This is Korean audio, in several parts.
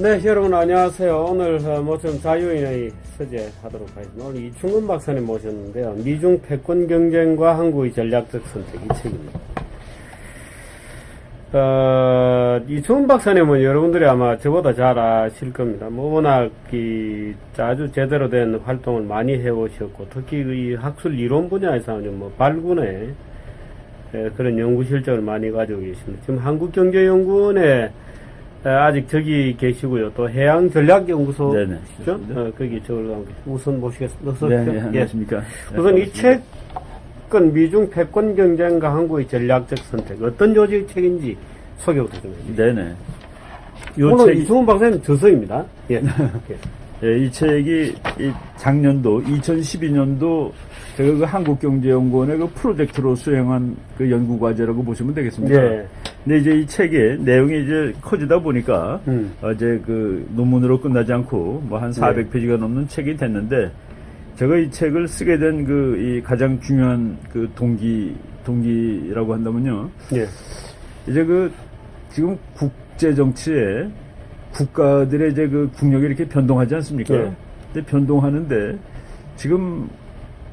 네, 여러분 안녕하세요. 오늘 모처럼 자유인의 서재 하도록 하겠습니다. 오늘 이충근 박사님 모셨는데요. 미중 패권 경쟁과 한국의 전략적 선택, 이 책입니다. 이충근 박사님은 여러분들이 아마 저보다 잘 아실 겁니다. 워낙 아주 제대로 된 활동을 많이 해오셨고, 특히 이 학술 이론 분야에서는 발군의 그런 연구 실적을 많이 가지고 계십니다. 지금 한국경제연구원에 아직 저기 계시고요. 또 해양전략연구소. 네네. 거기 저걸 우선 모시겠습니다. 네, 안녕하십니까. 예. 우선 이 책은 미중 패권 경쟁과 한국의 전략적 선택. 어떤 조직의 책인지 소개부터 좀 해주세요. 네네. 오늘 이충근 박사님 저서입니다. 예. 예, 이 책이 작년도, 2012년도 제가 그 한국경제연구원의 그 프로젝트로 수행한 그 연구과제라고 보시면 되겠습니다. 예. 근데 이제 이 책의 내용이 이제 커지다 보니까, 어제 그 논문으로 끝나지 않고 뭐 한 400페이지가 넘는 책이 됐는데, 제가 이 책을 쓰게 된 이 가장 중요한 그 동기라고 한다면요. 예. 이제 지금 국제정치에 국가들의 이제 그 국력이 이렇게 변동하지 않습니까? 예. 근데 변동하는데, 지금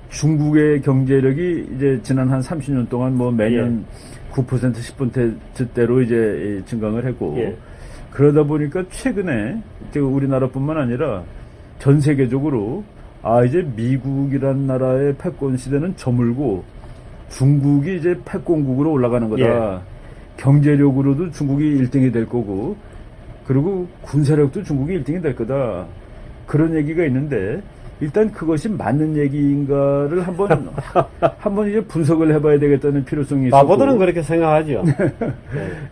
중국의 경제력이 이제 지난 한 30년 동안 뭐 매년 9%, 10%대로 이제 증강을 했고, 그러다 보니까 최근에 우리나라뿐만 아니라 전 세계적으로 이제 미국이란 나라의 패권 시대는 저물고 중국이 이제 패권국으로 올라가는 거다. 경제력으로도 중국이 1등이 될 거고, 그리고 군사력도 중국이 1등이 될 거다. 그런 얘기가 있는데, 일단 그것이 맞는 얘기인가를 한번 이제 분석을 해봐야 되겠다는 필요성이 있고. 바보들은 그렇게 생각하죠.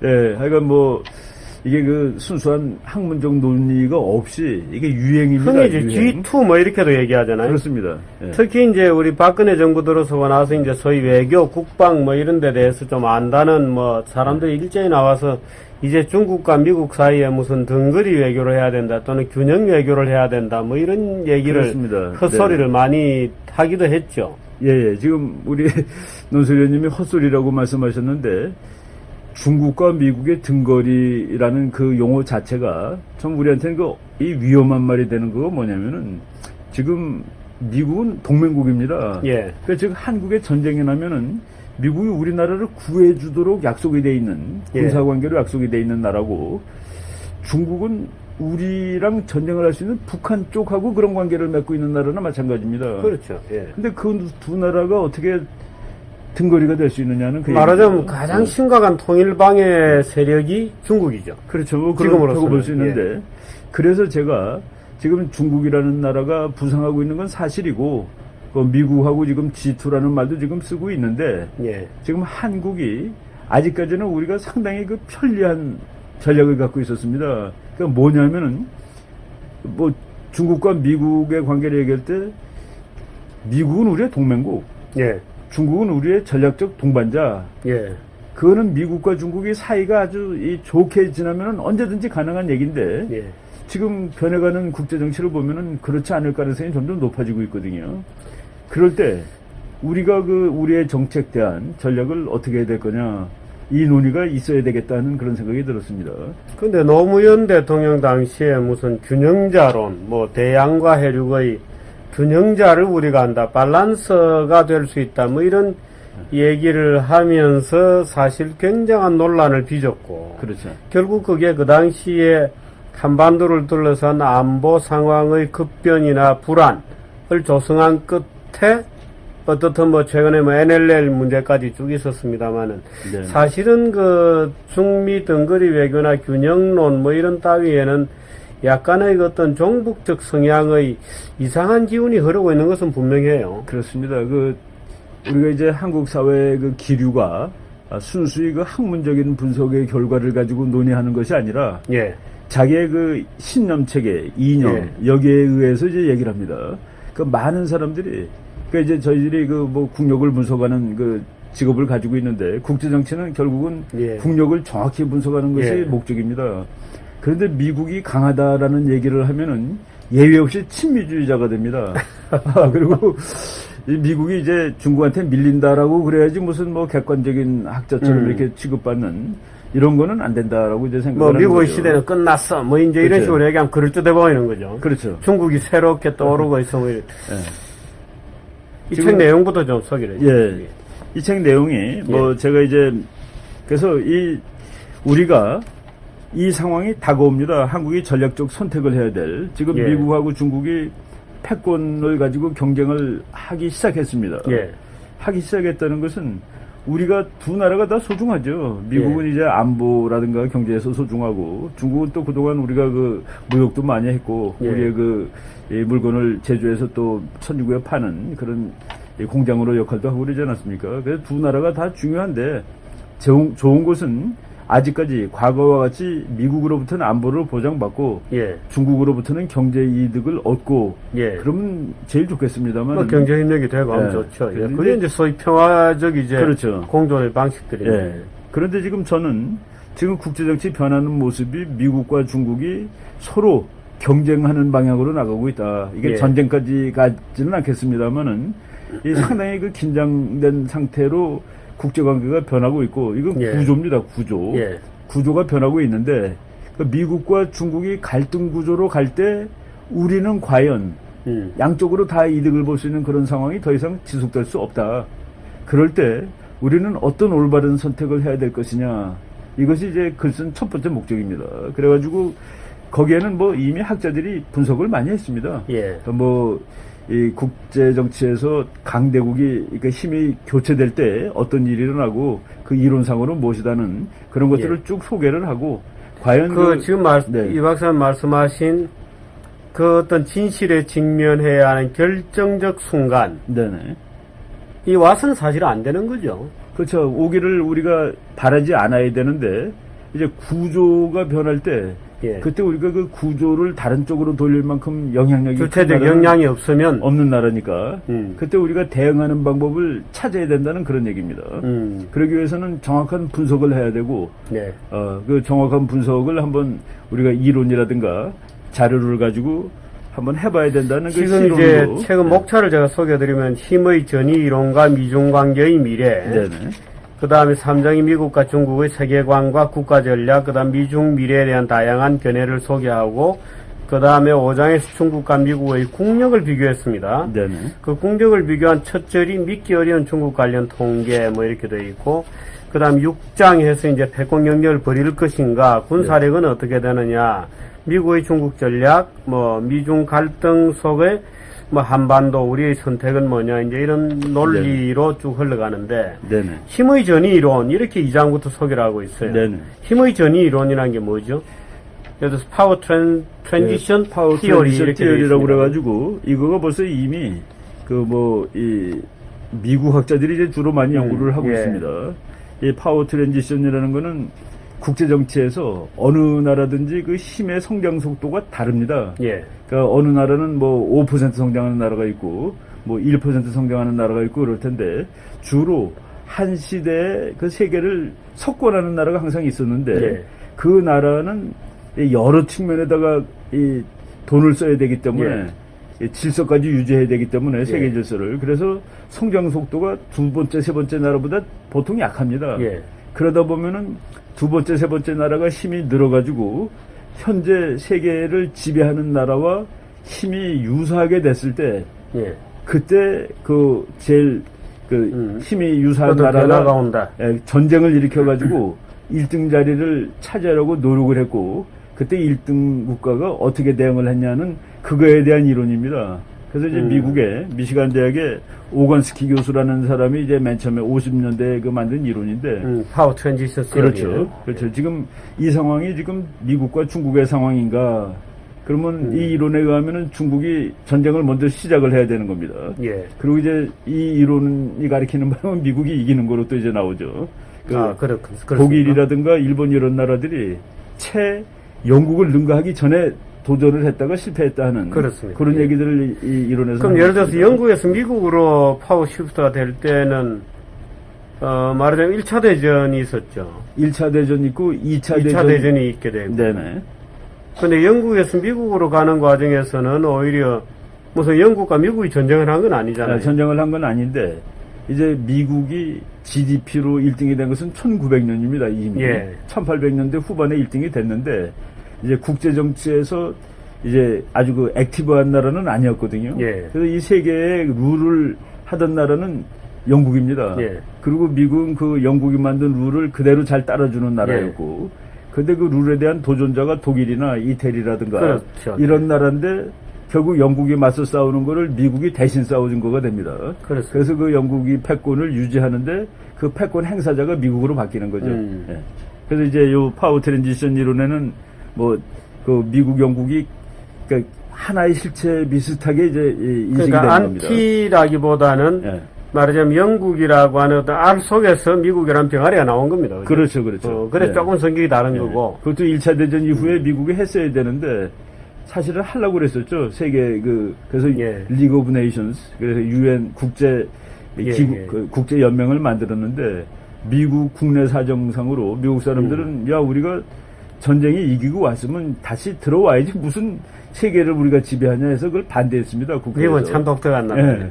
예, 하여간 이게 순수한 학문적 논리가 없이 이게 유행입니다. 흔히 이제 G2 이렇게도 얘기하잖아요. 그렇습니다. 예. 특히 이제 우리 박근혜 정부 들어서고 나서 이제 소위 외교, 국방 이런 데 대해서 좀 안다는 사람들이 일제히 나와서 이제 중국과 미국 사이에 무슨 등거리 외교를 해야 된다 또는 균형 외교를 해야 된다 이런 얘기를 그렇습니다. 헛소리를 많이 하기도 했죠. 예. 지금 우리 논설위원님이 헛소리라고 말씀하셨는데, 중국과 미국의 등거리라는 그 용어 자체가 참 우리한테는 이 위험한 말이 되는 거가 뭐냐면은, 지금 미국은 동맹국입니다. 그러니까 즉 한국에 전쟁이 나면은 미국이 우리나라를 구해주도록 약속이 돼 있는, 군사관계로 약속이 돼 있는 나라고, 중국은 우리랑 전쟁을 할 수 있는 북한 쪽하고 그런 관계를 맺고 있는 나라나 마찬가지입니다. 그렇죠. 근데 그 두 나라가 어떻게 등거리가 될 수 있느냐는 말하자면 가장 심각한 통일방해 세력이 중국이죠. 그렇죠. 그렇다고 볼 수 있는데, 그래서 제가 지금 중국이라는 나라가 부상하고 있는 건 사실이고, 미국하고 지금 G2라는 말도 지금 쓰고 있는데, 지금 한국이 아직까지는 우리가 상당히 편리한 전략을 갖고 있었습니다. 그러니까 뭐냐면은, 중국과 미국의 관계를 얘기할 때, 미국은 우리의 동맹국, 중국은 우리의 전략적 동반자, 그거는 미국과 중국의 사이가 아주 좋게 지나면은 언제든지 가능한 얘기인데, 지금 변해가는 국제정치를 보면은 그렇지 않을 가능성이 점점 높아지고 있거든요. 그럴 때 우리가 우리의 정책 대한 전략을 어떻게 해야 될 거냐, 이 논의가 있어야 되겠다는 그런 생각이 들었습니다. 근데 노무현 대통령 당시에 무슨 균형자론, 대양과 해륙의 균형자를 우리가 한다, 밸런스가 될 수 있다, 이런 얘기를 하면서 사실 굉장한 논란을 빚었고. 그렇죠. 결국 그게 그 당시에 한반도를 둘러싼 안보 상황의 급변이나 불안을 조성한 끝에 어떻든 최근에 NLL 문제까지 쭉 있었습니다만은, 사실은 중미 등거리 외교나 균형론 이런 따위에는 약간의 어떤 종북적 성향의 이상한 기운이 흐르고 있는 것은 분명해요. 그렇습니다. 우리가 이제 한국 사회의 기류가 순수히 학문적인 분석의 결과를 가지고 논의하는 것이 아니라, 자기의 신념체계, 이념, 여기에 의해서 이제 얘기를 합니다. 많은 사람들이, 이제 저희들이 국력을 분석하는 직업을 가지고 있는데, 국제정치는 결국은 국력을 정확히 분석하는 것이 목적입니다. 그런데 미국이 강하다라는 얘기를 하면은 예외 없이 친미주의자가 됩니다. 그리고 미국이 이제 중국한테 밀린다라고 그래야지 무슨 뭐 객관적인 학자처럼 이렇게 취급받는 이런 거는 안 된다라고 이제 생각하는 거죠. 미국의 시대는 끝났어. 뭐 이제 이런 식으로 얘기하면 그럴듯해 보이는 거죠. 그렇죠. 중국이 새롭게 떠오르고 있어. 뭐 이 책 내용부터 좀 소개를 해주세요. 예. 이 책 내용이 뭐 제가 이제 그래서 우리가 이 상황이 다가옵니다. 한국이 전략적 선택을 해야 될 지금 미국하고 중국이 패권을 가지고 경쟁을 하기 시작했습니다. 하기 시작했다는 것은 우리가 두 나라가 다 소중하죠. 미국은 이제 안보라든가 경제에서 소중하고 중국은 또 그동안 우리가 그 무역도 많이 했고 우리의 이 물건을 제조해서 또 선진국에 파는 그런 공장으로 역할도 하고 그러지 않았습니까? 그래서 두 나라가 다 중요한데 좋은 것은 아직까지 과거와 같이 미국으로부터는 안보를 보장받고 중국으로부터는 경제 이득을 얻고 그러면 제일 좋겠습니다만 뭐 경제 협력이 되고 하면 좋죠. 그게 이제 소위 평화적 이제 그렇죠. 공존의 방식들이에요. 그런데 지금 저는 지금 국제정치 변하는 모습이 미국과 중국이 서로 경쟁하는 방향으로 나가고 있다. 이게 전쟁까지 가지는 않겠습니다만은 상당히 그 긴장된 상태로 국제관계가 변하고 있고 이건 구조입니다. 구조. 구조가 변하고 있는데 미국과 중국이 갈등 구조로 갈 때 우리는 과연 양쪽으로 다 이득을 볼 수 있는 그런 상황이 더 이상 지속될 수 없다. 그럴 때 우리는 어떤 올바른 선택을 해야 될 것이냐. 이것이 이제 글 쓴 첫 번째 목적입니다. 그래가지고 거기에는 뭐 이미 학자들이 분석을 많이 했습니다. 이 국제 정치에서 강대국이 힘이 교체될 때 어떤 일이 일어나고 그 이론상으로 무엇이다는 그런 것들을 쭉 소개를 하고 과연 지금 이 박사님 말씀하신 그 어떤 진실에 직면해야 하는 결정적 순간 이 와서는 사실 안 되는 거죠. 그렇죠. 오기를 우리가 바라지 않아야 되는데 이제 구조가 변할 때 그때 우리가 그 구조를 다른 쪽으로 돌릴 만큼 영향력이 주체적 영향이 없는 나라니까 그때 우리가 대응하는 방법을 찾아야 된다는 그런 얘기입니다. 그러기 위해서는 정확한 분석을 해야 되고 그 정확한 분석을 한번 우리가 이론이라든가 자료를 가지고 한번 해봐야 된다는 그 지금 이제 최근 목차를 제가 소개해드리면 힘의 전위 이론과 미중 관계의 미래 그 다음에 3장이 미국과 중국의 세계관과 국가전략, 그 다음 미중 미래에 대한 다양한 견해를 소개하고, 그 다음에 5장에서 중국과 미국의 국력을 비교했습니다. 그 국력을 비교한 첫 절이 믿기 어려운 중국 관련 통계 뭐 이렇게 되어 있고, 그 다음 6장에서 이제 패권 영역을 벌일 것인가, 군사력은 어떻게 되느냐, 미국의 중국 전략, 뭐 미중 갈등 속에 뭐 한반도 우리의 선택은 뭐냐 이제 이런 논리로 쭉 흘러가는데 힘의 전위 이론 이렇게 2장부터 소개를 하고 있어요. 힘의 전위 이론이라는 게 뭐죠? 예를 들어서 파워 트랜지션 티어리 이렇게 티어리라고 그래가지고 이거가 벌써 이미 이 미국 학자들이 이제 주로 많이 연구를 하고 있습니다. 이 파워 트랜지션이라는 거는 국제 정치에서 어느 나라든지 그 힘의 성장 속도가 다릅니다. 그러니까 어느 나라는 뭐 5% 성장하는 나라가 있고 뭐 1% 성장하는 나라가 있고 그럴 텐데 주로 한 시대에 그 세계를 석권하는 나라가 항상 있었는데 그 나라는 여러 측면에다가 이 돈을 써야 되기 때문에 질서까지 유지해야 되기 때문에 세계 질서를 그래서 성장 속도가 두 번째, 세 번째 나라보다 보통 약합니다. 그러다 보면은 두 번째, 세 번째 나라가 힘이 늘어가지고 현재 세계를 지배하는 나라와 힘이 유사하게 됐을 때 그때 제일 힘이 유사한 나라가 온다. 전쟁을 일으켜가지고 1등 자리를 차지하려고 노력을 했고 그때 1등 국가가 어떻게 대응을 했냐는 그거에 대한 이론입니다. 그래서 이제 미국의 미시간 대학의 오건스키 교수라는 사람이 이제 맨 처음에 50년대에 만든 이론인데 파워 트랜지션 그렇죠. 지금 이 상황이 지금 미국과 중국의 상황인가? 그러면 이 이론에 의하면은 중국이 전쟁을 먼저 시작을 해야 되는 겁니다. 그리고 이제 이 이론이 가리키는 바는 미국이 이기는 거로 또 이제 나오죠. 독일이라든가 일본 이런 나라들이 영국을 능가하기 전에 도전을 했다가 실패했다 하는 그런 얘기들을 이 이론에서 그럼 예를 들어서 영국에서 미국으로 파워 시프트가 될 때는 말하자면 1차 대전이 있었죠. 1차 대전이 있고 2차 대전이 있게 되고. 근데 영국에서 미국으로 가는 과정에서는 오히려 무슨 영국과 미국이 전쟁을 한 건 아니잖아요. 전쟁을 한 건 아닌데 이제 미국이 GDP로 1등이 된 것은 1900년입니다. 이미 1800년대 후반에 1등이 됐는데 이제 국제 정치에서 이제 아주 그 액티브한 나라는 아니었거든요. 그래서 이 세계의 룰을 하던 나라는 영국입니다. 그리고 미국은 그 영국이 만든 룰을 그대로 잘 따라주는 나라였고, 근데 그 룰에 대한 도전자가 독일이나 이태리라든가 그렇죠. 이런 나라인데 결국 영국이 맞서 싸우는 거를 미국이 대신 싸워준 거가 됩니다. 그래서 그 영국이 패권을 유지하는데 그 패권 행사자가 미국으로 바뀌는 거죠. 그래서 이제 요 파워 트랜지션 이론에는 뭐 그 미국 영국이 그러니까 하나의 실체 비슷하게 이제 인식이 그러니까 되는 겁니다. 안티라기보다는 말하자면 영국이라고 하는 어떤 알 속에서 미국이라는 병아리가 나온 겁니다. 그렇죠, 그렇죠. 그래서 조금 성격이 다른 거고. 그것도 1차 대전 이후에 미국이 했어야 되는데 사실은 하려고 그랬었죠. 세계 그래서 리그 오브 네이션스, 그래서 UN 국제 기구, 그 국제 연맹을 만들었는데 미국 국내 사정상으로 미국 사람들은 야 우리가 전쟁에 이기고 왔으면 다시 들어와야지 무슨 세계를 우리가 지배하냐 해서 그걸 반대했습니다. 국회에서. 미국은 참 독특한 나라예요.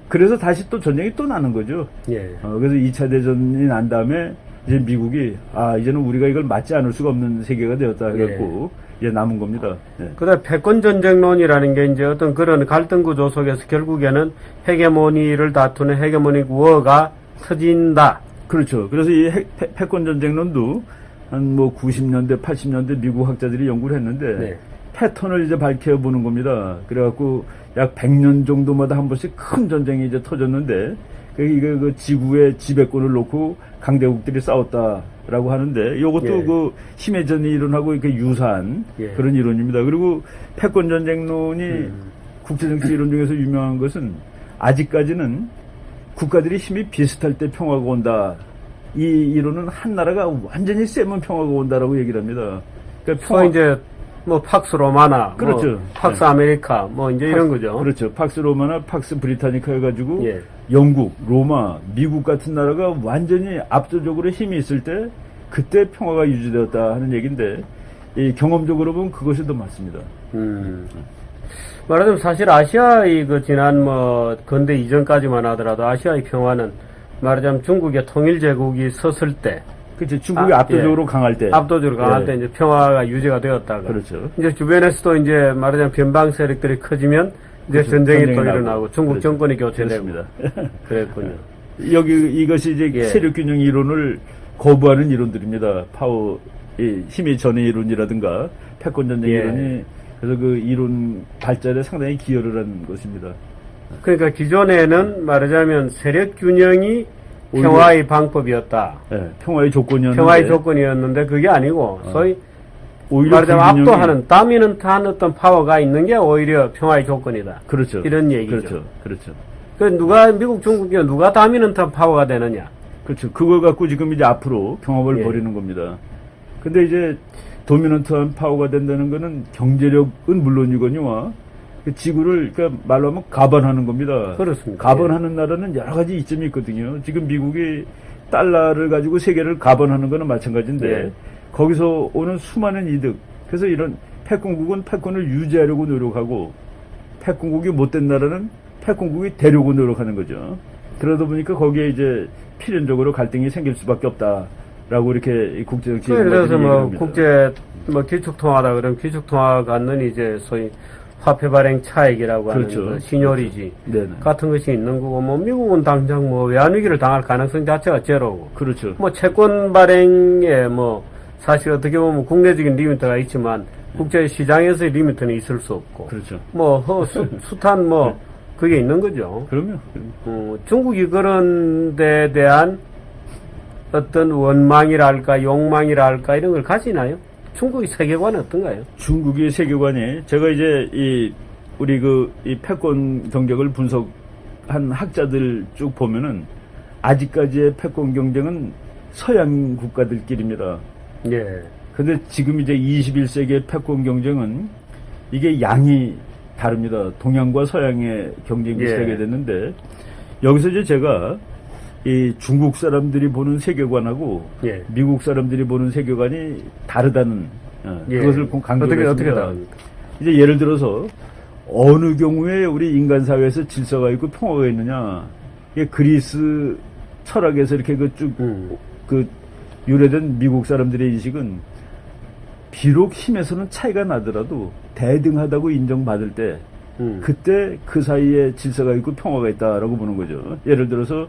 그래서 다시 또 전쟁이 또 나는 거죠. 그래서 2차 대전이 난 다음에 이제 미국이 이제는 우리가 이걸 맞지 않을 수가 없는 세계가 되었다 해갖고 이제 남은 겁니다. 그다음 패권 전쟁론이라는 게 이제 어떤 그런 갈등 구조 속에서 결국에는 헤게모니를 다투는 헤게모닉 워가 터진다. 그렇죠. 그래서 이 패권 전쟁론도 한 뭐 90년대, 80년대 미국 학자들이 연구를 했는데 패턴을 이제 밝혀보는 겁니다. 그래갖고 약 100년 정도마다 한 번씩 큰 전쟁이 이제 터졌는데 이게 그 지구의 지배권을 놓고 강대국들이 싸웠다라고 하는데 이것도 그 힘의 전 이론하고 이렇게 유사한 그런 이론입니다. 그리고 패권 전쟁론이 국제정치 이론 중에서 유명한 것은 아직까지는 국가들이 힘이 비슷할 때 평화가 온다. 이 이론은 한 나라가 완전히 세면 평화가 온다라고 얘기를 합니다. 그러니까 이제 뭐 팍스 로마나, 그렇죠. 뭐 팍스 아메리카, 뭐 이제 이런 거죠. 그렇죠. 팍스 로마나 팍스 브리타니카 해가지고 영국, 로마, 미국 같은 나라가 완전히 압도적으로 힘이 있을 때 그때 평화가 유지되었다 하는 얘기인데 이 경험적으로 보면 그것이 더 맞습니다. 말하자면 사실 아시아의 그 지난 뭐 근대 이전까지만 하더라도 아시아의 평화는 말하자면 중국의 통일제국이 섰을 때, 그렇죠. 중국이 압도적으로 강할 때, 압도적으로 강할 때 이제 평화가 유지가 되었다가, 그렇죠. 이제 주변에서도 이제 말하자면 변방 세력들이 커지면 이제 전쟁이 또 일어나고 중국 정권이 교체되고, 그랬군요. 여기 이것이 이제 세력 균형 이론을 거부하는 이론들입니다. 파워, 힘의 전의 이론이라든가 패권 전쟁 이론이 그래서 그 이론 발전에 상당히 기여를 한 것입니다. 그러니까 기존에는 말하자면 세력 균형이 평화의 방법이었다. 평화의 조건이었는데. 평화의 조건이었는데 그게 아니고 소위 말하자면 압도하는 다미넌트한 어떤 파워가 있는 게 오히려 평화의 조건이다. 그렇죠. 이런 얘기죠. 그렇죠. 그 미국 중국이 누가 다미넌트한 파워가 되느냐. 그렇죠. 그걸 갖고 지금 이제 앞으로 경합을 벌이는 겁니다. 근데 이제 도미넌트한 파워가 된다는 거는 경제력은 물론이거니와 그 지구를 그러니까 말로 하면 가반하는 겁니다. 그렇습니다. 가반하는 나라는 여러 가지 이점이 있거든요. 지금 미국이 달러를 가지고 세계를 가반하는 거는 마찬가지인데 거기서 오는 수많은 이득. 그래서 이런 패권국은 패권을 유지하려고 노력하고 패권국이 못된 나라는 패권국이 되려고 노력하는 거죠. 그러다 보니까 거기에 이제 필연적으로 갈등이 생길 수밖에 없다라고 이렇게 국제정치 그래서 뭐 국제 뭐 기축통화다 그러면 기축통화 갖는 이제 소위 화폐 발행 차익이라고 하는 그 신효리지 같은 것이 있는 거고, 뭐 미국은 당장 뭐 외환위기를 당할 가능성 자체가 제로고, 그렇죠. 뭐 채권 발행에 뭐 사실 어떻게 보면 국내적인 리미트가 있지만 국제 시장에서의 리미트는 있을 수 없고, 그렇죠. 뭐 숱한 뭐 그게 있는 거죠. 그럼요. 중국이 그런 데 대한 어떤 원망이랄까 욕망이랄까 이런 걸 가지나요? 중국의 세계관은 어떤가요? 중국의 세계관이 제가 이제 우리 이 패권 경쟁을 분석한 학자들 쭉 보면은 아직까지의 패권 경쟁은 서양 국가들끼리입니다. 근데 지금 이제 21세기의 패권 경쟁은 이게 양이 다릅니다. 동양과 서양의 경쟁이 시작이 됐는데 여기서 이제 제가 이 중국 사람들이 보는 세계관하고 미국 사람들이 보는 세계관이 다르다는 그것을 강조했습니다. 어떻게 다릅니까? 이제 예를 들어서 어느 경우에 우리 인간 사회에서 질서가 있고 평화가 있느냐? 이게 그리스 철학에서 이렇게 그 유래된 미국 사람들의 인식은 비록 힘에서는 차이가 나더라도 대등하다고 인정받을 때 그때 그 사이에 질서가 있고 평화가 있다라고 보는 거죠. 예를 들어서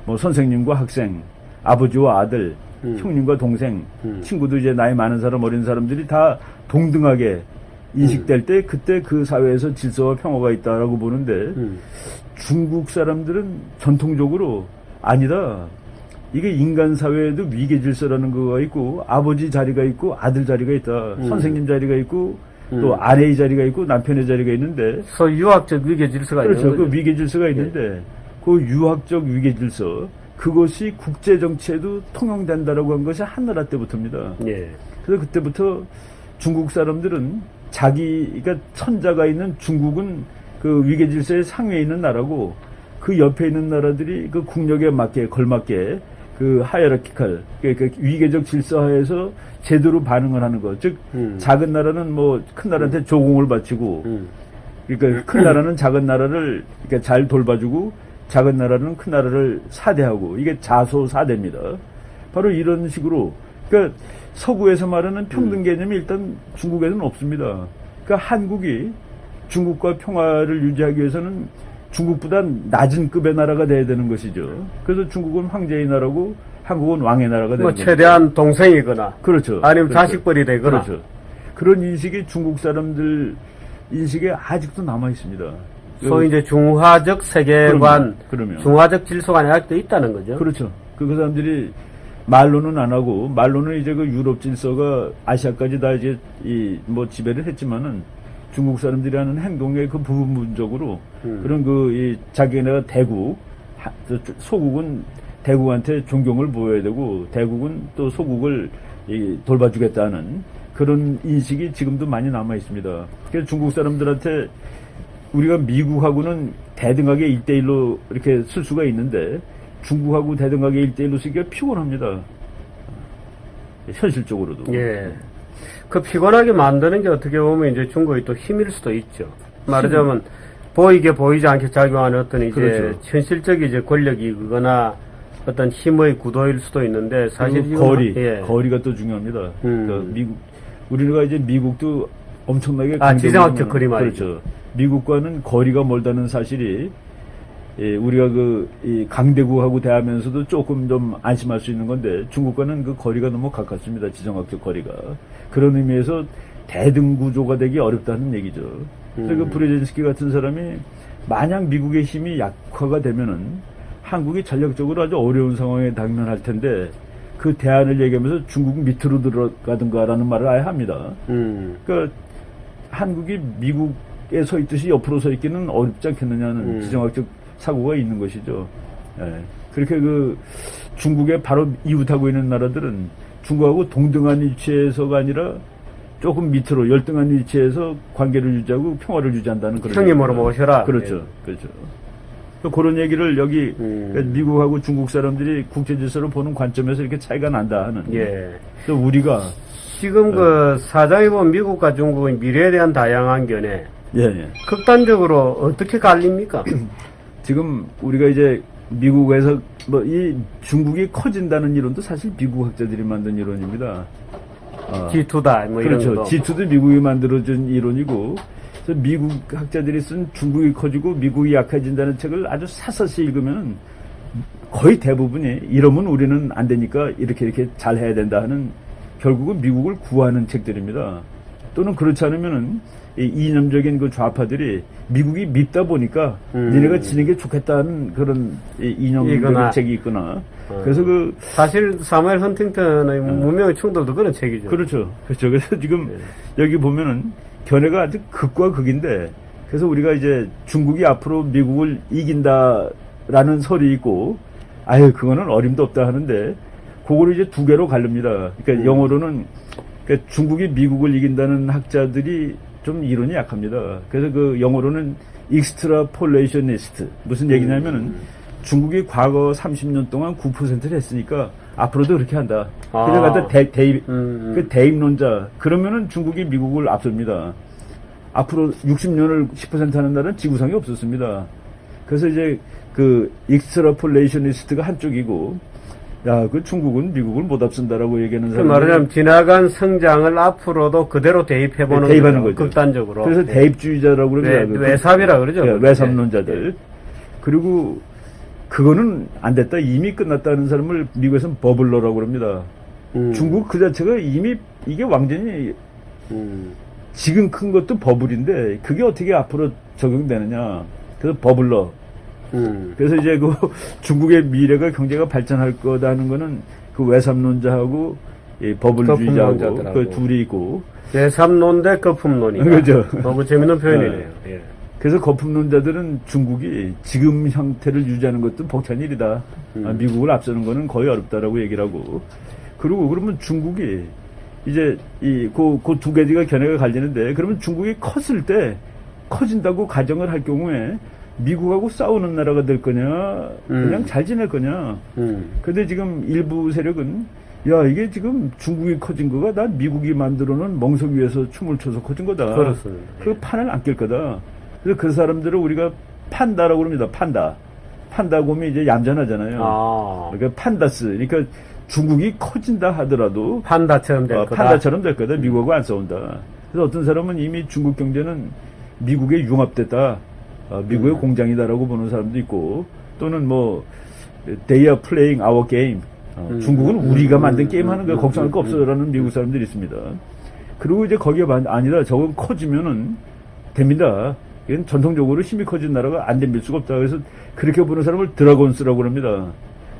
뭐 선생님과 학생, 아버지와 아들, 형님과 동생, 친구도 이제 나이 많은 사람, 어린 사람들이 다 동등하게 인식될 때 그때 그 사회에서 질서와 평화가 있다라고 보는데 중국 사람들은 전통적으로 아니다. 이게 인간 사회에도 위계 질서라는 거가 있고 아버지 자리가 있고 아들 자리가 있다. 선생님 자리가 있고 또 아내의 자리가 있고 남편의 자리가 있는데 소위 유학적 위계 질서가 그렇죠. 있는 거죠. 그 위계 질서가 있는데 그 유학적 위계 질서 그것이 국제 정치에도 통용된다라고 한 것이 한나라 때부터입니다. 예. 그래서 그때부터 중국 사람들은 자기가 천자가 있는 중국은 그 위계 질서의 상위에 있는 나라고 그 옆에 있는 나라들이 그 국력에 맞게 걸맞게 그 하이어라키칼 그 위계적 질서 하에서 제대로 반응을 하는 것. 즉 작은 나라는 뭐 큰 나라한테 조공을 바치고 그러니까 큰 나라는 작은 나라를 그러니까 잘 돌봐주고 작은 나라는 큰 나라를 사대하고 이게 자소사대입니다. 바로 이런 식으로 그러니까 서구에서 말하는 평등 개념이 일단 중국에는 없습니다. 그러니까 한국이 중국과 평화를 유지하기 위해서는 중국보다 낮은 급의 나라가 돼야 되는 것이죠. 그래서 중국은 황제의 나라고 한국은 왕의 나라가 되는 뭐 거죠. 최대한 동생이거나 그렇죠. 아니면 그렇죠. 자식벌이 되거나 그렇죠. 그런 인식이 중국 사람들 인식에 아직도 남아 있습니다. 소위 이제 중화적 세계관, 그러면. 중화적 질서관이 아직도 있다는 거죠. 그렇죠. 그 사람들이 말로는 안 하고 말로는 이제 그 유럽 질서가 아시아까지 다 이제 뭐 지배를 했지만은 중국 사람들이 하는 행동의 그 부분적으로 그런 이 자기네가 대국 소국은 대국한테 존경을 보여야 되고 대국은 또 소국을 돌봐주겠다는 그런 인식이 지금도 많이 남아 있습니다. 그래서 중국 사람들한테 우리가 미국하고는 대등하게 1대1로 이렇게 쓸 수가 있는데 중국하고 대등하게 1대1로 쓰기가 피곤합니다. 현실적으로도. 예. 그 피곤하게 만드는 게 어떻게 보면 이제 중국의 또 힘일 수도 있죠. 말하자면 보이게 보이지 않게 작용하는 어떤 이제 그렇죠. 현실적인 이제 권력이거나 어떤 힘의 구도일 수도 있는데 사실 거리가 또 중요합니다. 그러니까 우리가 이제 미국도 엄청나게 지정학적 거리 말이죠. 그렇죠. 미국과는 거리가 멀다는 사실이 우리가 이 강대국하고 대하면서도 조금 좀 안심할 수 있는 건데 중국과는 그 거리가 너무 가깝습니다. 지정학적 거리가. 그런 의미에서 대등 구조가 되기 어렵다는 얘기죠. 그래서 그 브레진스키 같은 사람이 만약 미국의 힘이 약화가 되면은 한국이 전략적으로 아주 어려운 상황에 당면할 텐데 그 대안을 얘기하면서 중국 밑으로 들어가든가라는 말을 아예 합니다. 그러니까 한국이 미국에 서 있듯이 옆으로 서 있기는 어렵지 않겠느냐는 지정학적 사고가 있는 것이죠. 예. 그렇게 중국에 바로 이웃하고 있는 나라들은 중국하고 동등한 위치에서가 아니라 조금 밑으로 열등한 위치에서 관계를 유지하고 평화를 유지한다는 그런 형님으로 모셔라. 그렇죠. 예. 그렇죠. 그런 얘기를 여기 미국하고 중국 사람들이 국제 질서를 보는 관점에서 이렇게 차이가 난다 하는. 예. 또 우리가 지금 그 사장이 보면 미국과 중국의 미래에 대한 다양한 견해. 예. 극단적으로 어떻게 갈립니까? 지금 우리가 이제 미국에서 이 중국이 커진다는 이론도 사실 미국 학자들이 만든 이론입니다. G2다 뭐 그렇죠. 이런 거. G2도 미국이 만들어준 이론이고 그래서 미국 학자들이 쓴 중국이 커지고 미국이 약해진다는 책을 아주 사서시 읽으면 거의 대부분이 이러면 우리는 안 되니까 이렇게 잘 해야 된다 하는 결국은 미국을 구하는 책들입니다. 또는 그렇지 않으면은 이념적인 그 좌파들이 미국이 밉다 보니까 니네가 지는 게 좋겠다는 그런 이념적인 책이 있거나 그래서 사실 사무엘 헌팅턴의 문명의 충돌도 그런 책이죠. 그렇죠. 그래서 지금 여기 보면은 견해가 아주 극과 극인데 그래서 우리가 이제 중국이 앞으로 미국을 이긴다라는 설이 있고 아유 그거는 어림도 없다 하는데 그거를 이제 두 개로 가릅니다. 그러니까 영어로는 그러니까 중국이 미국을 이긴다는 학자들이 좀 이론이 약합니다. 그래서 그 영어로는 extrapolationist 무슨 얘기냐면은 중국이 과거 30년 동안 9%를 했으니까 앞으로도 그렇게 한다. 그냥 갖다 대입론자 그러면은 중국이 미국을 앞섭니다. 앞으로 60년을 10% 하는 나라는 지구상에 없었습니다. 그래서 이제 그 익스트라폴레이셔니스트가 한쪽이고, 야, 그 중국은 미국을 못 앞선다라고 얘기하는 사람. 말하자면 지나간 성장을 앞으로도 그대로 대입해보는 대입하는 거죠. 극단적으로. 그래서 대입주의자라고 그럽니다. 외삽이라 그러죠. 외삼론자들. 그리고 그거는 안 됐다, 이미 끝났다는 사람을 미국에서는 버블러라고 그럽니다. 중국 그 자체가 이미 이게 완전히 지금 큰 것도 버블인데 그게 어떻게 앞으로 적용되느냐. 그래서 버블러. 그래서 이제 그 중국의 미래가 경제가 발전할 거다는 거는 그 외삼론자하고 이 버블주의자하고 그 둘이 있고. 외삼론 대 거품론이다. 그렇죠. 너무 재밌는 표현이네요. 예. 그래서 거품론자들은 중국이 지금 형태를 유지하는 것도 벅찬 일이다. 미국을 앞서는 거는 거의 어렵다라고 얘기를 하고. 그리고 그러면 중국이 이제 그 두 가지가 견해가 갈리는데, 그러면 중국이 컸을 때 커진다고 가정을 할 경우에 미국하고 싸우는 나라가 될 거냐, 그냥 잘 지낼 거냐. 근데 지금 일부 세력은 야, 이게 지금 중국이 커진 거가 나 미국이 만들어놓은 멍석 위에서 춤을 춰서 커진 거다. 그렇습니다. 그 판을 안 낄 거다. 그래서 그 사람들을 우리가 판다라고 그럽니다. 판다곰이 이제 얌전하잖아요. 그러니까 판다스. 그러니까 중국이 커진다 하더라도 판다처럼 될 거다. 판다처럼 될 거다. 미국하고 안 싸운다. 그래서 어떤 사람은 이미 중국 경제는 미국에 융합됐다. 미국의 공장이다라고 보는 사람도 있고, 또는 뭐 they are playing our game. 중국은 우리가 만든 게임 하는 거 걱정할 거 없어라는 미국 사람들이 있습니다. 그리고 이제 거기에 아니다. 저건 커지면은 됩니다. 이건 전통적으로 힘이 커진 나라가 안 덤빌 수가 없다. 그래서 그렇게 보는 사람을 드래곤스라고 합니다.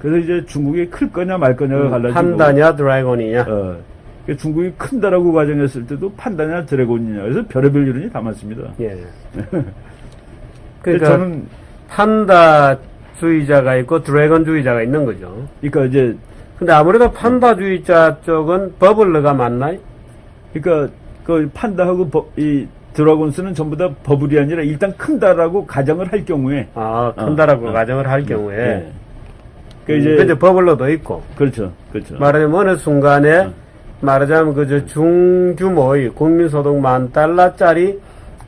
그래서 이제 중국이 클 거냐 말 거냐가 갈라지고. 판다냐 드래곤이냐. 중국이 큰다라고 가정했을 때도 판다냐 드래곤이냐. 그래서 별의별 이론이 다 많습니다. 예. 그러니까 저는 판다주의자가 있고 드래곤주의자가 있는 거죠. 그러니까 이제 근데 아무래도 판다주의자 쪽은 버블러가 맞나요? 그러니까 그 판다하고 이 드래곤스는 전부 다 버블이 아니라 일단 큰다라고 가정을 할 경우에. 큰다라고 가정을 할 경우에. 네. 그러니까 이제 버블러도 있고. 그렇죠. 말하자면 어느 순간에 말하자면 그저 중규모의 국민소득 $10,000,000짜리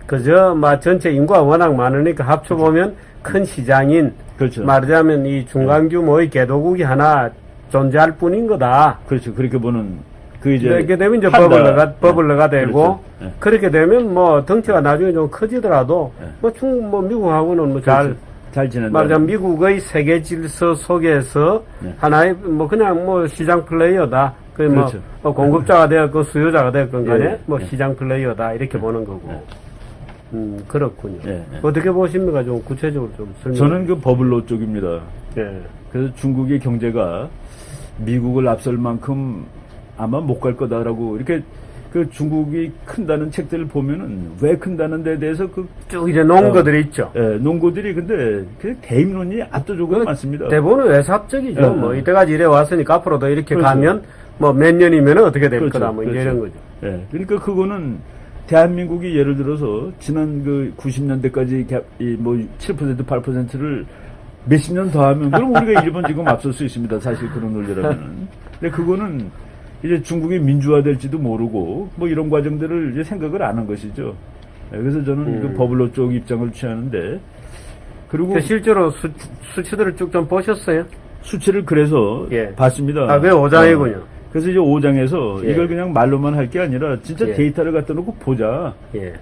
그저 전체 인구가 워낙 많으니까 합쳐보면 큰 시장인. 그렇죠. 말하자면 이 중간규모의 개도국이 하나 존재할 뿐인 거다. 그렇죠. 그렇게 보는. 그렇게 되면 이제 버블러가 되고, 그렇죠. 네. 그렇게 되면 뭐 덩치가 나중에 좀 커지더라도, 미국하고는 잘 지낸다. 말하자면 미국의 세계 질서 속에서 하나의 그냥 시장 플레이어다. 그렇죠. 공급자가 되었건 수요자가 되었건 간에 시장 플레이어다. 이렇게 보는 거고. 그렇군요. 어떻게 보십니까? 좀 구체적으로 좀 설명해. 저는 그 버블러 쪽입니다. 그래서 중국의 경제가 미국을 앞설 만큼 아마 못 갈 거다라고 이렇게 그 중국이 큰다는 책들을 보면은 왜 큰다는 데 대해서 쭉 이제 논거들이 있죠. 논거들이 근데 그 대입론이 압도적으로 많습니다. 대부분은 외삽적이죠. 이때까지 이래 왔으니까 앞으로도 이렇게 가면 몇 년이면 어떻게 될 거다. 이제 이런 거죠. 그러니까 그거는 대한민국이 예를 들어서 지난 그 90년대까지 7% 8%를 몇십 년 더 하면 그럼 우리가 일본 지금 앞설 수 있습니다. 사실 그런 논리라면은. 근데 그거는 이제 중국이 민주화될지도 모르고 이런 과정들을 이제 생각을 안 한 것이죠. 그래서 저는 그 버블러 쪽 입장을 취하는데, 그리고 실제로 수치들을 쭉 좀 보셨어요? 수치를 그래서 봤습니다. 그게 5장이군요. 그래서 이제 5장에서 이걸 그냥 말로만 할 게 아니라 진짜 데이터를 갖다 놓고 보자.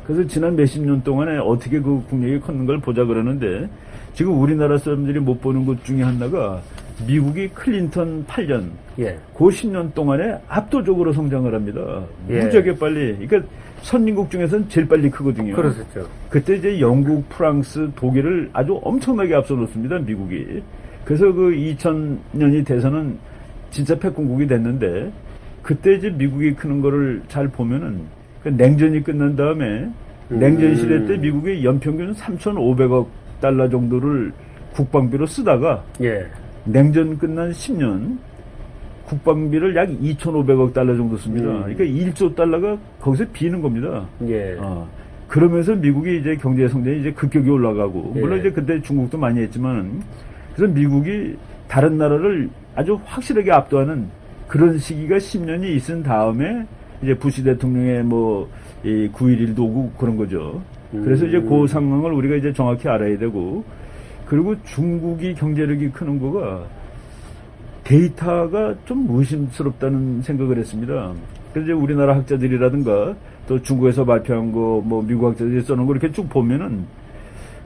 그래서 지난 몇십 년 동안에 어떻게 그 국력이 컸는 걸 보자 그러는데, 지금 우리나라 사람들이 못 보는 것 중에 하나가 미국이 클린턴 8년, 그 10년 동안에 압도적으로 성장을 합니다. 무지하게 빨리. 그러니까 선진국 중에서는 제일 빨리 크거든요. 그렇죠. 그때 이제 영국, 프랑스, 독일을 아주 엄청나게 앞서 놓습니다, 미국이. 그래서 그 2000년이 돼서는 진짜 패권국이 됐는데, 그때 이제 미국이 크는 거를 잘 보면은, 냉전이 끝난 다음에, 냉전 시대 때 미국의 연평균 3,500억 달러 정도를 국방비로 쓰다가, 냉전 끝난 10년, 국방비를 약 2,500억 달러 정도 씁니다. 그러니까 1조 달러가 거기서 비는 겁니다. 그러면서 미국이 이제 경제 성장이 이제 급격히 올라가고, 물론 이제 그때 중국도 많이 했지만, 그래서 미국이 다른 나라를 아주 확실하게 압도하는 그런 시기가 10년이 있은 다음에, 이제 부시 대통령의 이 9.11도 오고 그런 거죠. 그래서 이제 그 상황을 우리가 이제 정확히 알아야 되고, 그리고 중국이 경제력이 크는 거가 데이터가 좀 의심스럽다는 생각을 했습니다. 그래서 이제 우리나라 학자들이라든가 또 중국에서 발표한 거, 뭐 미국 학자들이 써놓은 거 이렇게 쭉 보면은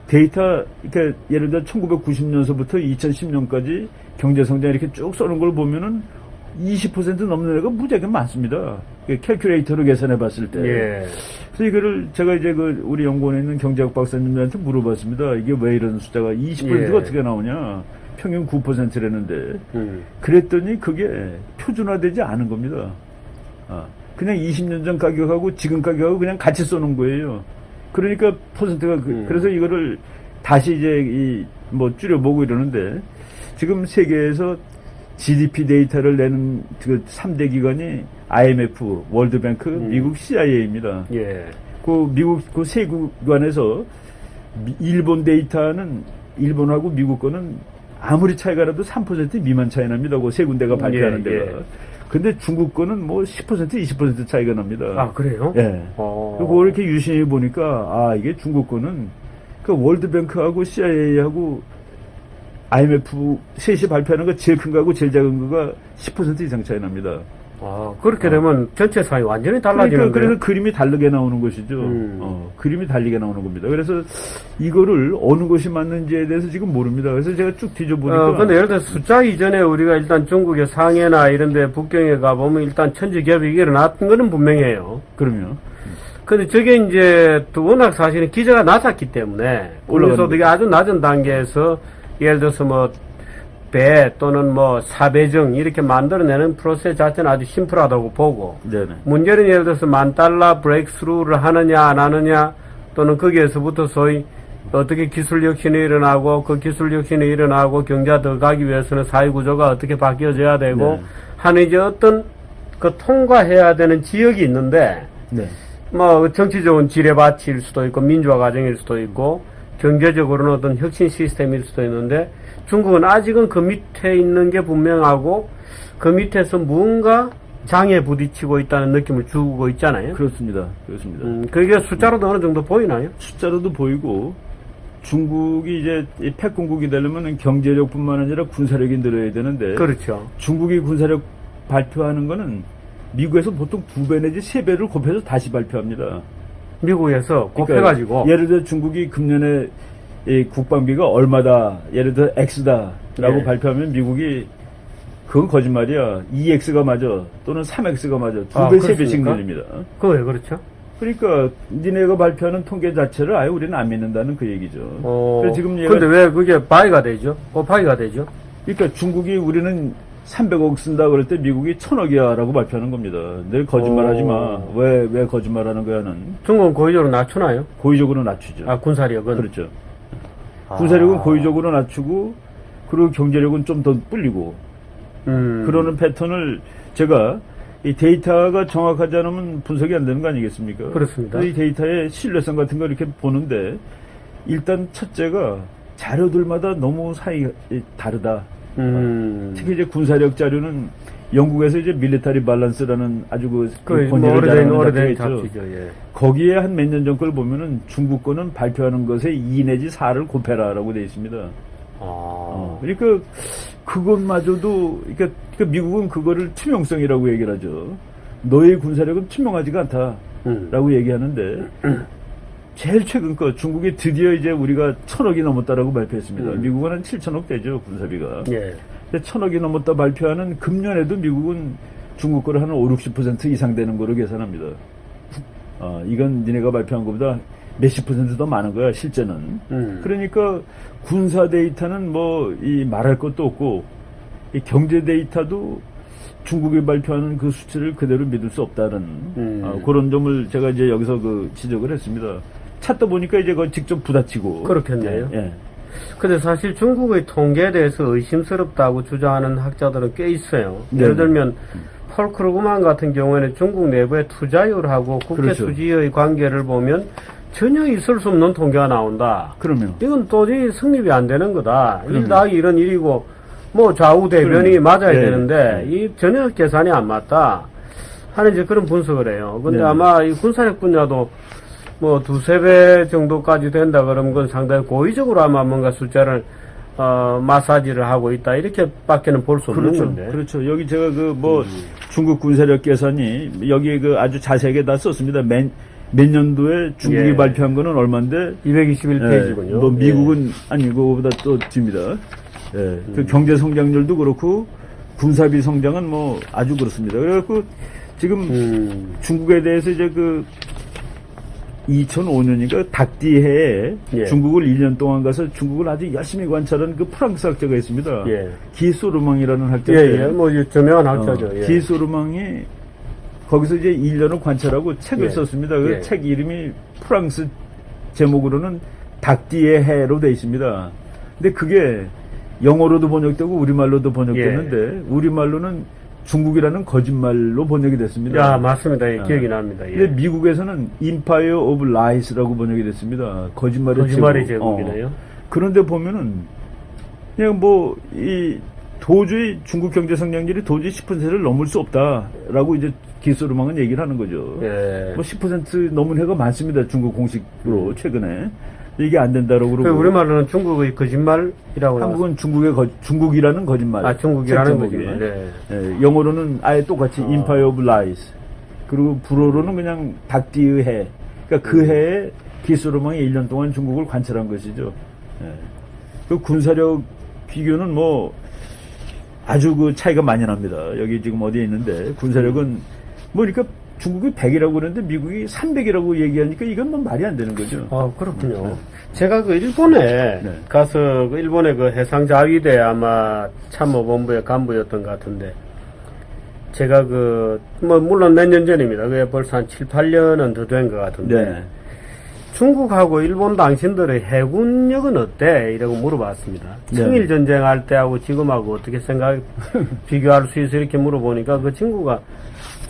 데이터, 그러니까 예를 들어 1990년서부터 2010년까지 경제 성장 이렇게 쭉 써놓은 걸 보면은 20% 넘는 애가 무지하게 많습니다. 캘큘레이터로 계산해 봤을 때. 예. 그래서 이거를 제가 이제 그 우리 연구원에 있는 경제학 박사님들한테 물어봤습니다. 이게 왜 이런 숫자가 20%가 예. 어떻게 나오냐. 평균 9%라는데. 그랬더니 그게 표준화되지 않은 겁니다. 그냥 20년 전 가격하고 지금 가격하고 그냥 같이 써놓은 거예요. 그러니까 퍼센트가 그래서 이거를 다시 이제 뭐 줄여보고 이러는데, 지금 세계에서 GDP 데이터를 내는 그 3대 기관이 IMF, 월드뱅크, 미국 CIA입니다. 예. 그 미국 그 세 기관에서 일본 데이터는 일본하고 미국 거는 아무리 차이가 나도 3% 미만 차이 납니다. 그 세 군데가 발표하는 데가. 예. 근데 중국 거는 뭐 10%, 20% 차이가 납니다. 아, 그래요? 예. 그걸 이렇게 유심히 보니까, 이게 중국 거는 그 월드뱅크하고 CIA하고 IMF 셋이 발표하는 거 제일 큰 거하고 제일 작은 거가 10% 이상 차이 납니다. 그렇게 되면 전체 상이 완전히 달라지는 거예요. 그래서 그림이 다르게 나오는 것이죠. 그림이 다르게 나오는 겁니다. 그래서 이거를 어느 것이 맞는지에 대해서 지금 모릅니다. 그래서 제가 쭉 뒤져보니까. 근데 예를 들어 숫자 이전에 우리가 일단 중국의 상해나 이런 데 북경에 가보면 일단 천지개벽이 일어났던 거는 분명해요. 그럼요. 근데 저게 이제 또 워낙 사실은 기저가 낮았기 때문에 국민소득이 아주 낮은 단계에서 예를 들어서 뭐 배 또는 뭐 4배정 이렇게 만들어내는 프로세스 자체는 아주 심플하다고 보고, 네네. 문제는 예를 들어서 $10,000 브레이크스루를 하느냐 안 하느냐, 또는 거기에서부터 소위 어떻게 기술 혁신이 일어나고, 그 기술 혁신이 일어나고 경제가 더 가기 위해서는 사회구조가 어떻게 바뀌어져야 되고, 네. 하는 이제 어떤 그 통과해야 되는 지역이 있는데, 네. 뭐 정치적인 지뢰밭일 수도 있고 민주화 과정일 수도 있고 경제적으로는 어떤 혁신 시스템일 수도 있는데, 중국은 아직은 그 밑에 있는 게 분명하고 그 밑에서 뭔가 장애에 부딪히고 있다는 느낌을 주고 있잖아요. 그렇습니다. 그게 숫자로도 어느 정도 보이나요? 숫자로도 보이고, 중국이 이제 패권국이 되려면 경제력뿐만 아니라 군사력이 늘어야 되는데, 그렇죠. 중국이 군사력 발표하는 거는 미국에서 보통 2배 내지 3배를 곱해서 다시 발표합니다. 미국에서 곱해가지고. 그러니까 예를 들어 중국이 금년에 이 국방비가 얼마다, 예를 들어 X다라고 예. 발표하면 미국이 그건 거짓말이야. 2X가 맞아. 또는 3X가 맞아. 2배, 3배씩 늘립니다. 그거 왜 그렇죠? 그러니까 니네가 발표하는 통계 자체를 아예 우리는 안 믿는다는 그 얘기죠. 그래서 지금 근데 왜 그게 바이가 되죠? 곱하기가 되죠? 그러니까 중국이 우리는 300억 쓴다 그럴 때 미국이 1,000억이야 라고 발표하는 겁니다. 늘 거짓말하지 마. 왜 거짓말하는 거야는. 중국은 고의적으로 낮추나요? 고의적으로 낮추죠. 군사력은? 그렇죠. 군사력은 고의적으로 낮추고, 그리고 경제력은 좀 더 불리고, 그러는 패턴을 제가 이 데이터가 정확하지 않으면 분석이 안 되는 거 아니겠습니까? 그렇습니다. 이 데이터의 신뢰성 같은 걸 이렇게 보는데, 일단 첫째가 자료들마다 너무 사이가 다르다. 특히 이제 군사력 자료는 영국에서 이제 밀리터리 밸런스라는 아주 그 오래된 잡지죠. 예. 거기에 한 몇 년 전 걸 보면은 중국 거는 발표하는 것에 2 내지 4를 곱해라라고 되어 있습니다. 그러니까 그것마저도, 그러니까 미국은 그거를 투명성이라고 얘기를 하죠. 너의 군사력은 투명하지가 않다라고 얘기하는데, 제일 최근 거 중국이 드디어 이제 우리가 1,000억이 넘었다라고 발표했습니다. 미국은 한 7,000억 되죠, 군사비가. 예. 근데 1,000억이 넘었다 발표하는 금년에도 미국은 중국 거를 한 5-60% 이상 되는 거로 계산합니다. 이건 니네가 발표한 것보다 몇십 % 더 많은 거야, 실제는. 그러니까 군사 데이터는 뭐 이 말할 것도 없고, 이 경제 데이터도 중국이 발표하는 그 수치를 그대로 믿을 수 없다는 그런 점을 제가 이제 여기서 지적을 했습니다. 찾다 보니까 이제 그걸 직접 부딪히고. 그렇겠네요. 예. 근데 사실 중국의 통계에 대해서 의심스럽다고 주장하는 학자들은 꽤 있어요. 네. 예를 들면 폴 크루그만 같은 경우에는 중국 내부의 투자율하고 국제 그렇죠. 수지의 관계를 보면 전혀 있을 수 없는 통계가 나온다. 그러면 이건 도저히 성립이 안 되는 거다. 1 더하기 1은 1이고 뭐 좌우 대변이 맞아야 되는데 이 전혀 계산이 안 맞다. 하는 이제 그런 분석을 해요. 근데 네. 아마 이 군사력 분야도 뭐 2~3배 정도까지 된다 그러면 그건 상당히 고의적으로 아마 뭔가 숫자를 마사지를 하고 있다 이렇게 밖에는 볼 수 없는 그렇죠. 건데. 그렇죠. 여기 제가 그 뭐 중국 군사력 계산이 여기에 그 아주 자세하게 다 썼습니다. 몇 년도에 중국이 예. 발표한 거는 얼마인데 221페이지군요. 뭐 미국은 아니 그거보다 또 뒤입니다. 그 경제 성장률도 그렇고 군사비 성장은 뭐 아주 그렇습니다. 그래갖고 지금 중국에 대해서 이제 그 2005년이니까 닭띠해에 예. 중국을 1년 동안 가서 중국을 아주 열심히 관찰한 그 프랑스 학자가 있습니다. 예. 기소르망이라는 학자인데 예, 뭐 저명한 학자죠. 예. 기소르망이 거기서 이제 1년을 관찰하고 책을 예. 썼습니다. 그 예. 책 이름이 프랑스 제목으로는 닭띠의 해로 돼 있습니다. 근데 그게 영어로도 번역되고 우리말로도 번역됐는데 예. 우리말로는 중국이라는 거짓말로 번역이 됐습니다. 야, 맞습니다. 예, 기억이 납니다. 예. 근데 미국에서는 Empire of Lies라고 번역이 됐습니다. 거짓말의 제국이네요. 그런데 보면은 그냥 뭐 이 도저히 중국 경제 성장률이 도저히 10%를 넘을 수 없다라고 이제 기소르망은 얘기를 하는 거죠. 예. 뭐 10% 넘은 해가 많습니다. 중국 공식으로 최근에 이게 안 된다라고 그러고. 우리말로는 중국의 거짓말이라고 한국은 중국이라는 거짓말. 아, 중국이라는 책 제목이. 거짓말. 네. 예, 영어로는 아예 똑같이 Empire of Lies. 그리고 불어로는 그냥 닭띠의 해. 그러니까 그 해에 기소르망이 1년 동안 중국을 관찰한 것이죠. 예. 그 군사력 비교는 뭐 아주 그 차이가 많이 납니다. 여기 지금 어디에 있는데 군사력은 뭐 그러니까 중국이 100이라고 그러는데 미국이 300이라고 얘기하니까 이건 뭐 말이 안 되는 거죠. 아, 그렇군요. 제가 그 일본에 네. 가서 그 일본의 그 해상자위대 아마 참모본부의 간부였던 것 같은데 제가 그 뭐 물론 몇 년 전입니다. 그게 벌써 한 7~8년은 더 된 것 같은데 네. 중국하고 일본 당신들의 해군력은 어때? 이라고 물어봤습니다. 네. 청일 전쟁할 때하고 지금하고 어떻게 비교할 수 있어? 이렇게 물어보니까 그 친구가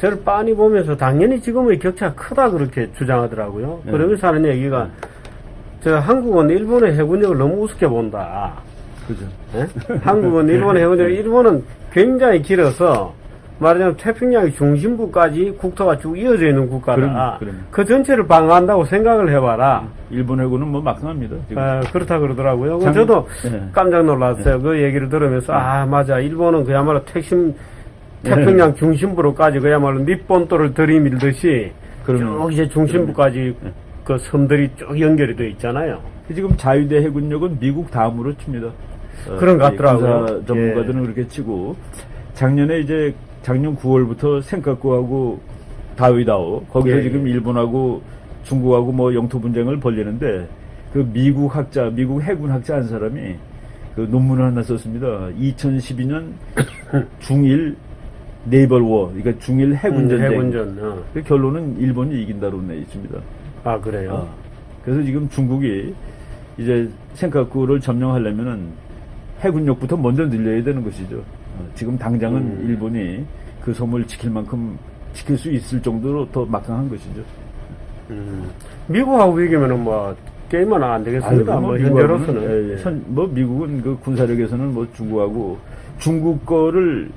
저를 빤히 보면서 당연히 지금의 격차가 크다 그렇게 주장하더라고요. 네. 그러면서 하는 얘기가 저 한국은 일본의 해군력을 너무 우습게 본다. 그죠. 예? 한국은 일본의 해군력, 일본은 굉장히 길어서 말하자면 태평양의 중심부까지 국토가 쭉 이어져 있는 국가다. 그럼요. 그 전체를 방어한다고 생각을 해봐라. 일본 해군은 뭐 막강합니다. 지금. 그렇다 그러더라고요. 저도 네. 깜짝 놀랐어요. 그 얘기를 들으면서 아 맞아. 일본은 그야말로 태평양 중심부로까지 그야말로 니폰도를 들이밀듯이 쭉 이제 중심부까지 그 섬들이 쭉 연결이 돼 있잖아요. 지금 자위대 해군력은 미국 다음으로 칩니다. 그런 것 같더라고요. 군사 전문가들은 그렇게 치고 작년 9월부터 센카쿠하고 다위다오 거기서 예, 지금 일본하고 중국하고 뭐 영토 분쟁을 벌리는데 그 미국 해군 학자 한 사람이 그 논문을 하나 썼습니다. 2012년 중일 네이벌 워, 그러니까 중일 해군 전쟁. 해군전. 그 결론은 일본이 이긴다로 내 있습니다. 아 그래요. 그래서 지금 중국이 이제 센카쿠를 점령하려면은 해군력부터 먼저 늘려야 되는 것이죠. 지금 당장은 일본이 그 섬을 지킬 만큼 지킬 수 있을 정도로 더 막강한 것이죠. 미국하고 비교면은 뭐 게임은 안 되겠습니다. 뭐 현재로서는. 뭐 미국은 그 군사력에서는 뭐 중국 거를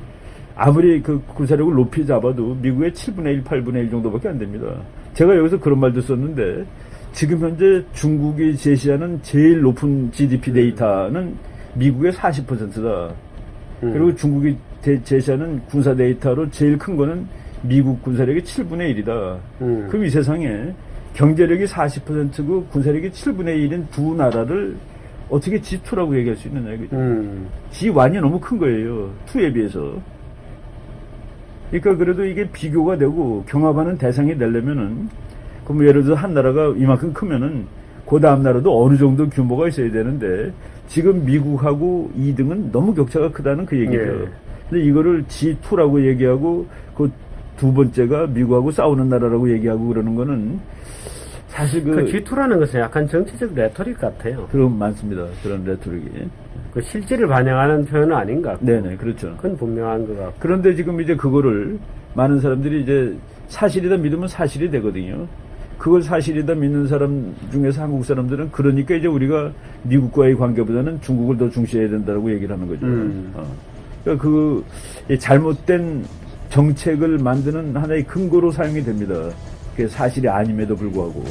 아무리 그 군사력을 높이 잡아도 미국의 7분의 1, 8분의 1 정도밖에 안 됩니다. 제가 여기서 그런 말도 썼는데 지금 현재 중국이 제시하는 제일 높은 GDP 데이터는 미국의 40%다. 그리고 중국이 제시하는 군사 데이터로 제일 큰 거는 미국 군사력의 7분의 1이다. 그럼 이 세상에 경제력이 40%고 군사력이 7분의 1인 두 나라를 어떻게 G2라고 얘기할 수 있느냐. 그죠? G1이 너무 큰 거예요. 2에 비해서. 그러니까 그래도 이게 비교가 되고 경합하는 대상이 되려면은 그럼 예를 들어 한 나라가 이만큼 크면은 그 다음 나라도 어느 정도 규모가 있어야 되는데 지금 미국하고 2등은 너무 격차가 크다는 그 얘기죠. 예. 근데 이거를 G2라고 얘기하고 그 두 번째가 미국하고 싸우는 나라라고 얘기하고 그러는 거는 사실 그 G2라는 것은 약간 정치적 레토릭 같아요. 그런 많습니다. 그런 레토릭이. 그 실질을 반영하는 표현은 아닌 것 같고. 네네, 그렇죠. 그건 분명한 것 같고. 그런데 지금 이제 그거를 많은 사람들이 이제 사실이다 믿으면 사실이 되거든요. 그걸 사실이다 믿는 사람 중에서 한국 사람들은 그러니까 이제 우리가 미국과의 관계보다는 중국을 더 중시해야 된다고 얘기를 하는 거죠. 그러니까 그 잘못된 정책을 만드는 하나의 근거로 사용이 됩니다. 그게 사실이 아님에도 불구하고.